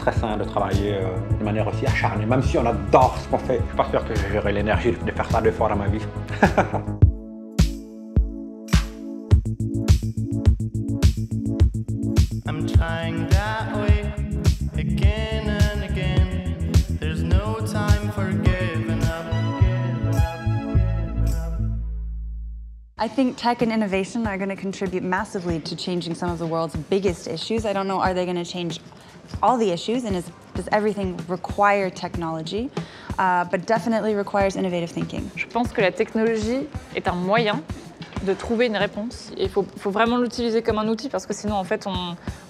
très sain de travailler de manière aussi acharnée, même si on adore ce qu'on fait. Je suis pas sûr que j'aurai l'énergie de faire ça 2 fois dans ma vie. I'm trying that way again and again. There's no time for giving up. I think tech and innovation are going to contribute massively to changing some of the world's biggest issues. I don't know, are they going to change all the issues, and does everything require technology? But definitely requires innovative thinking. Je pense que la technologie est un moyen de trouver une réponse. Il faut vraiment l'utiliser comme un outil parce que sinon, en fait,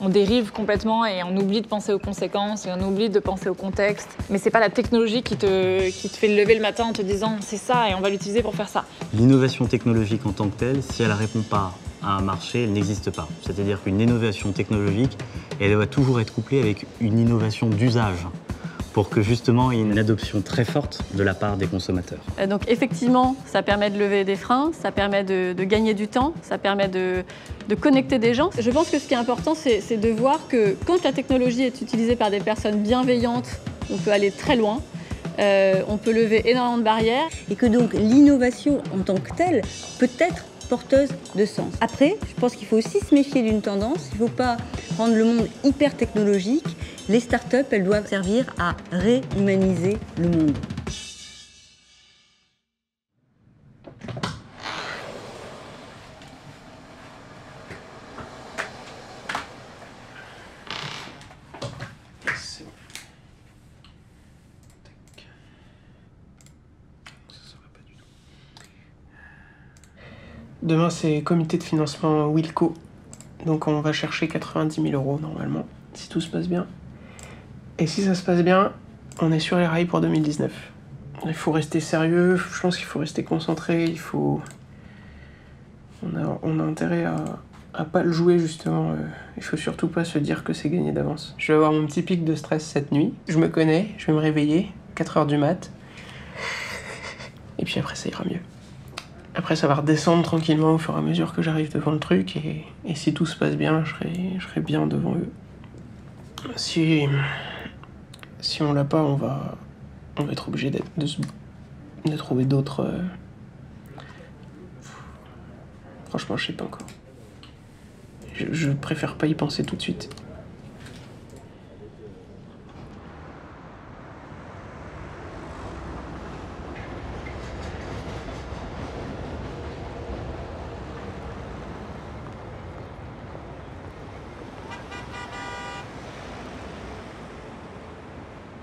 on dérive complètement et on oublie de penser aux conséquences et on oublie de penser au contexte. Mais c'est pas la technologie qui te fait lever le matin en te disant c'est ça et on va l'utiliser pour faire ça. L'innovation technologique en tant que telle, si elle ne répond pas à un marché, elle n'existe pas. C'est-à-dire qu'une innovation technologique, elle doit toujours être couplée avec une innovation d'usage, pour que justement il y ait une adoption très forte de la part des consommateurs. Donc effectivement, ça permet de lever des freins, ça permet de gagner du temps, ça permet de connecter des gens. Je pense que ce qui est important, c'est de voir que quand la technologie est utilisée par des personnes bienveillantes, on peut aller très loin, on peut lever énormément de barrières. Et que donc l'innovation en tant que telle peut être porteuse de sens. Après, je pense qu'il faut aussi se méfier d'une tendance. Il ne faut pas rendre le monde hyper technologique. Les startups, elles doivent servir à réhumaniser le monde. Demain, c'est comité de financement Wilco. Donc on va chercher 90 000 € normalement, si tout se passe bien. Et si ça se passe bien, on est sur les rails pour 2019. Il faut rester sérieux, je pense qu'il faut rester concentré, on a intérêt à pas le jouer justement. Il faut surtout pas se dire que c'est gagné d'avance. Je vais avoir mon petit pic de stress cette nuit. Je me connais, je vais me réveiller, 4 h du mat. Et puis après ça ira mieux. Après, ça va redescendre tranquillement au fur et à mesure que j'arrive devant le truc, et si tout se passe bien, je serai bien devant eux. Si on l'a pas, on va être obligé de trouver d'autres... Franchement, je sais pas encore. Je préfère pas y penser tout de suite.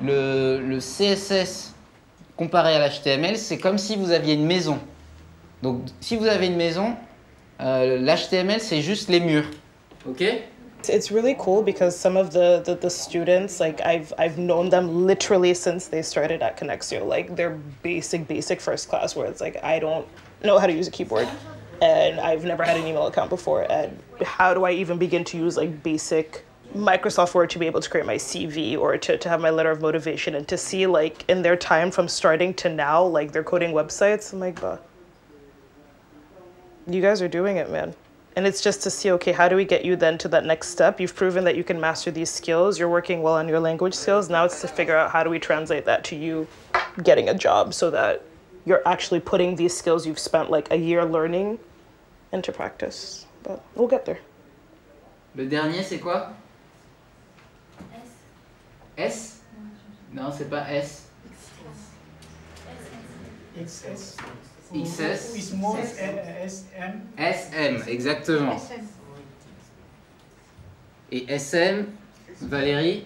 Le CSS comparé à l'HTML, c'est comme si vous aviez une maison. Donc, si vous avez une maison, l'HTML, c'est juste les murs. OK? It's really cool because some of the students, like I've known them literally since they started at Connexio. Like they're basic first class where it's like I don't know how to use a keyboard and I've never had an email account before, and how do I even begin to use like basic Microsoft Word to be able to create my CV or to have my letter of motivation, and to see like in their time from starting to now, like they're coding websites. I'm like, bah, you guys are doing it, man. And it's just to see, okay, how do we get you then to that next step? You've proven that you can master these skills. You're working well on your language skills. Now it's to figure out how do we translate that to you getting a job so that you're actually putting these skills you've spent like a year learning into practice. But we'll get there. Le dernier, c'est quoi? S? Non, c'est pas S. XS. XS. Small SM. SM, exactement. Et SM, Valérie?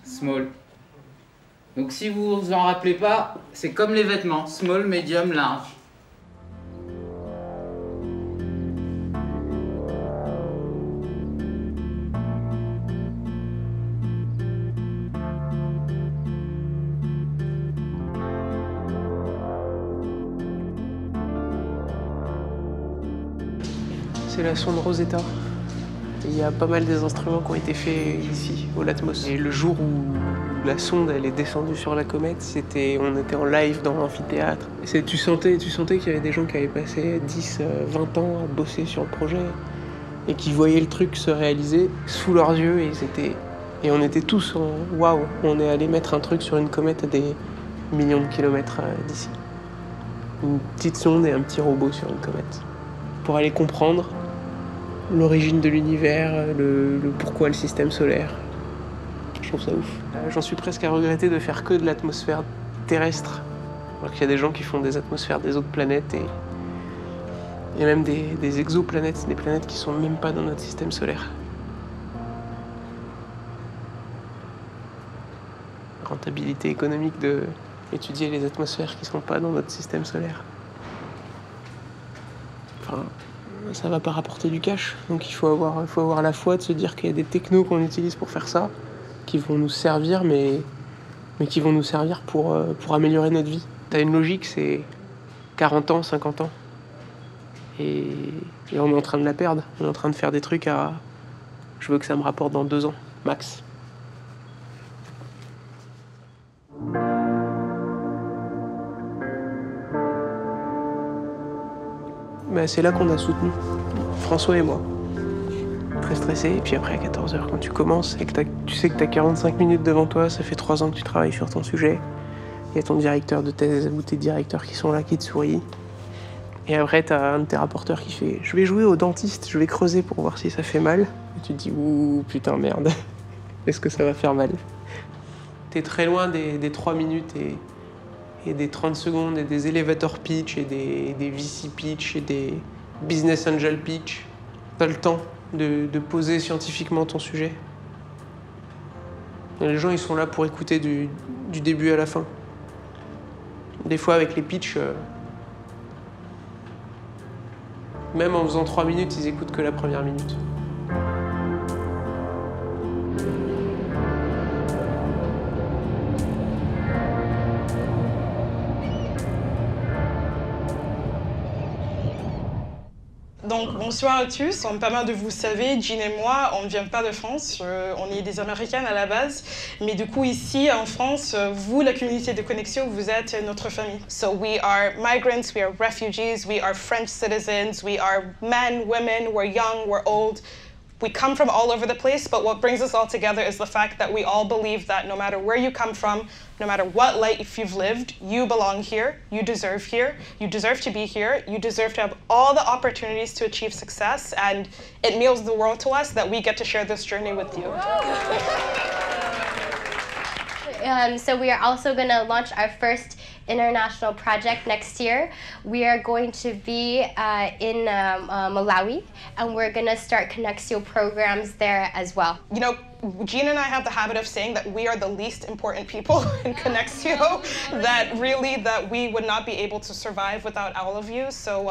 Small. Donc si vous vous en rappelez pas, c'est comme les vêtements, small, medium, large. C'est la sonde Rosetta. Il y a pas mal des instruments qui ont été faits ici, au Latmos. Et le jour où la sonde elle est descendue sur la comète, on était en live dans l'amphithéâtre. Tu sentais qu'il y avait des gens qui avaient passé 10, 20 ans à bosser sur le projet et qui voyaient le truc se réaliser sous leurs yeux, et ils étaient Et on était tous en waouh, on est allé mettre un truc sur une comète à des millions de kilomètres d'ici. Une petite sonde et un petit robot sur une comète. Pour aller comprendre l'origine de l'univers, le pourquoi le système solaire. Je trouve ça ouf. J'en suis presque à regretter de faire que de l'atmosphère terrestre. Alors qu'il y a des gens qui font des atmosphères des autres planètes et même des exoplanètes, des planètes qui sont même pas dans notre système solaire. Rentabilité économique d'étudier les atmosphères qui sont pas dans notre système solaire. Enfin, ça va pas rapporter du cash, donc il faut avoir la foi de se dire qu'il y a des technos qu'on utilise pour faire ça, qui vont nous servir, mais qui vont nous servir pour améliorer notre vie. T'as une logique, c'est 40 ans, 50 ans. Et on est en train de la perdre. On est en train de faire des trucs à... Je veux que ça me rapporte dans 2 ans, max. Ben, c'est là qu'on a soutenu, François et moi. Très stressé, et puis après à 14h, quand tu commences et que tu sais que tu as 45 minutes devant toi, ça fait 3 ans que tu travailles sur ton sujet, il y a ton directeur de thèse ou tes directeurs qui sont là, qui te sourient. Et après, tu as un de tes rapporteurs qui fait « Je vais jouer au dentiste, je vais creuser pour voir si ça fait mal. » Et tu te dis « Ouh, putain, merde, est-ce que ça va faire mal ?» T'es très loin des 3 minutes et des 30 secondes et des elevator pitch et des VC pitch et des business angel pitch. T'as le temps de poser scientifiquement ton sujet. Et les gens, ils sont là pour écouter du début à la fin. Des fois, avec les pitchs, même en faisant 3 minutes, ils écoutent que la première minute. Donc bonsoir à tous, comme pas mal de vous savez, Jean et moi, on ne vient pas de France, on est des Américaines à la base, mais du coup ici en France, vous, la communauté de Connexio, vous êtes notre famille. So we are migrants, we are refugees, we are French citizens, we are men, women, we're young, we're old. We come from all over the place, but what brings us all together is the fact that we all believe that no matter where you come from, no matter what life you've lived, you belong here, you deserve to be here, you deserve to have all the opportunities to achieve success, and it means the world to us that we get to share this journey with you. So we are also going to launch our first international project next year. We are going to be in Malawi, and we're going to start Connexio programs there as well. You know, Jean and I have the habit of saying that we are the least important people in Connexio, that we would not be able to survive without all of you. So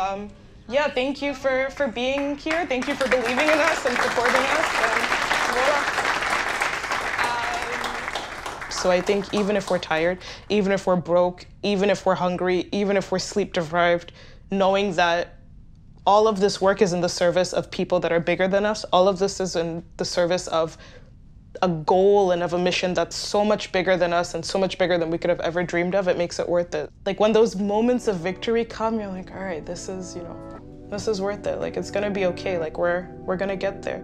yeah, thank you for being here. Thank you for believing in us and supporting us. And voilà. So I think even if we're tired, even if we're broke, even if we're hungry, even if we're sleep deprived, knowing that all of this work is in the service of people that are bigger than us, all of this is in the service of a goal and of a mission that's so much bigger than us and so much bigger than we could have ever dreamed of, it makes it worth it. Like when those moments of victory come, you're like, all right, this is worth it. Like it's gonna be okay, like we're gonna get there.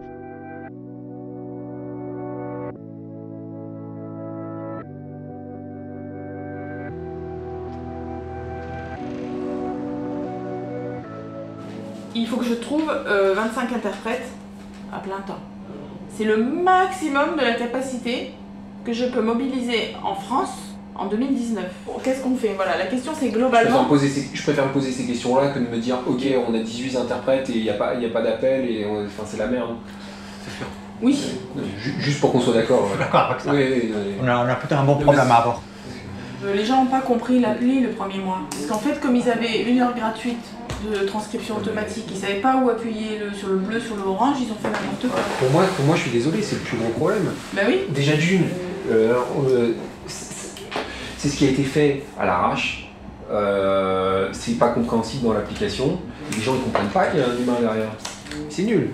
Il faut que je trouve 25 interprètes à plein temps. C'est le maximum de la capacité que je peux mobiliser en France en 2019. Qu'est-ce qu'on fait? Voilà, la question c'est globalement... Je préfère me poser ces questions-là que de me dire ok, on a 18 interprètes et il n'y a pas d'appel et c'est la merde. C'est sûr. Oui. Juste pour qu'on soit d'accord. Je suis d'accord avec ça. Oui. On a peut-être un bon problème à avoir. Les gens n'ont pas compris l'appli le premier mois. Parce qu'en fait, comme ils avaient 1 heure gratuite de transcription automatique, ils ne savaient pas où appuyer sur le bleu, sur le orange, ils ont fait n'importe quoi. Pour moi, je suis désolé, c'est le plus gros problème. Bah oui. Déjà d'une, c'est ce qui a été fait à l'arrache. C'est pas compréhensible dans l'application. Les gens ne comprennent pas qu'il y a un humain derrière. C'est nul.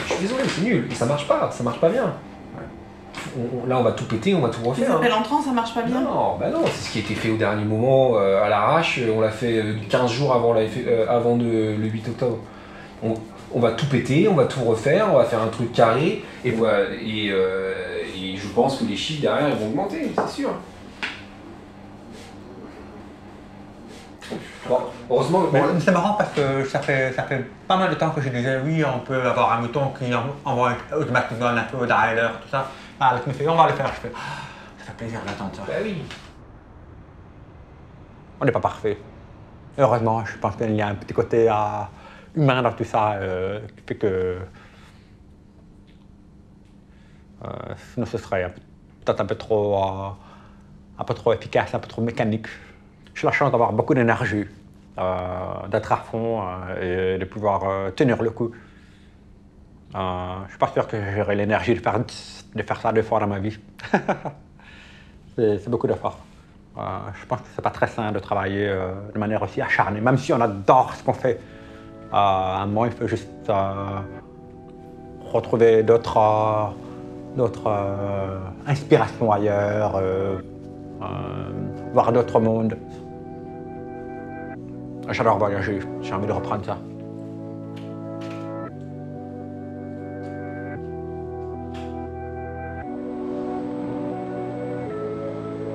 Je suis désolé, c'est nul. Et ça marche pas bien. Là, on va tout péter, on va tout refaire. Les appels entrants, ça marche pas bien. Non, c'est ce qui a été fait au dernier moment, à l'arrache. On l'a fait 15 jours avant le 8 octobre. On va tout péter, on va tout refaire, on va faire un truc carré, et voilà. Et je pense que les chiffres derrière ils vont augmenter, c'est sûr. Bon, heureusement. Mais c'est marrant parce que ça fait pas mal de temps que je disais oui, on peut avoir un mouton qui envoie automatiquement un peu au dialer, tout ça. Avec mes filles, on va le faire. Je fais, ça fait plaisir d'attendre ça. Bah oui. On n'est pas parfait. Heureusement, je pense qu'il y a un petit côté humain dans tout ça qui fait que sinon ce serait peut-être un peu trop efficace, un peu trop mécanique. J'ai la chance d'avoir beaucoup d'énergie, d'être à fond et de pouvoir tenir le coup. Je ne suis pas sûr que j'aurai l'énergie de faire ça 2 fois dans ma vie. C'est beaucoup d'efforts. Je pense que c'est pas très sain de travailler de manière aussi acharnée, même si on adore ce qu'on fait. À un moment, il faut juste retrouver d'autres inspirations ailleurs, voir d'autres mondes. J'adore voyager, j'ai envie de reprendre ça.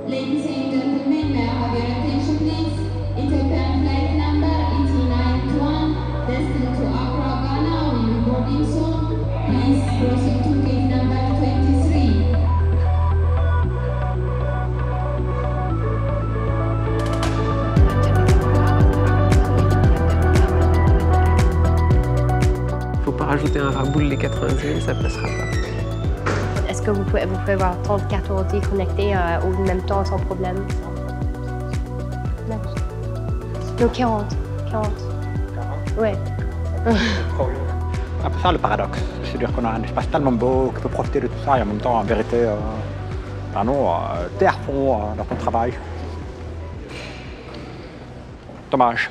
Ladies and gentlemen, may I have your attention please? Ethiopian flight number ET921, destined to Accra, Ghana, will be boarding soon. Please proceed to gate number 23. Faut pas rajouter un raboule les 90 000, ça passera pas. Est-ce que vous pouvez avoir 30 cartes ordi connectées au même temps sans problème? Non, 40. 40. Ouais. C'est un peu ça le paradoxe. C'est-à-dire qu'on a un espace tellement beau qu'on peut profiter de tout ça et en même temps, en vérité, t'es à fond dans ton travail. Dommage.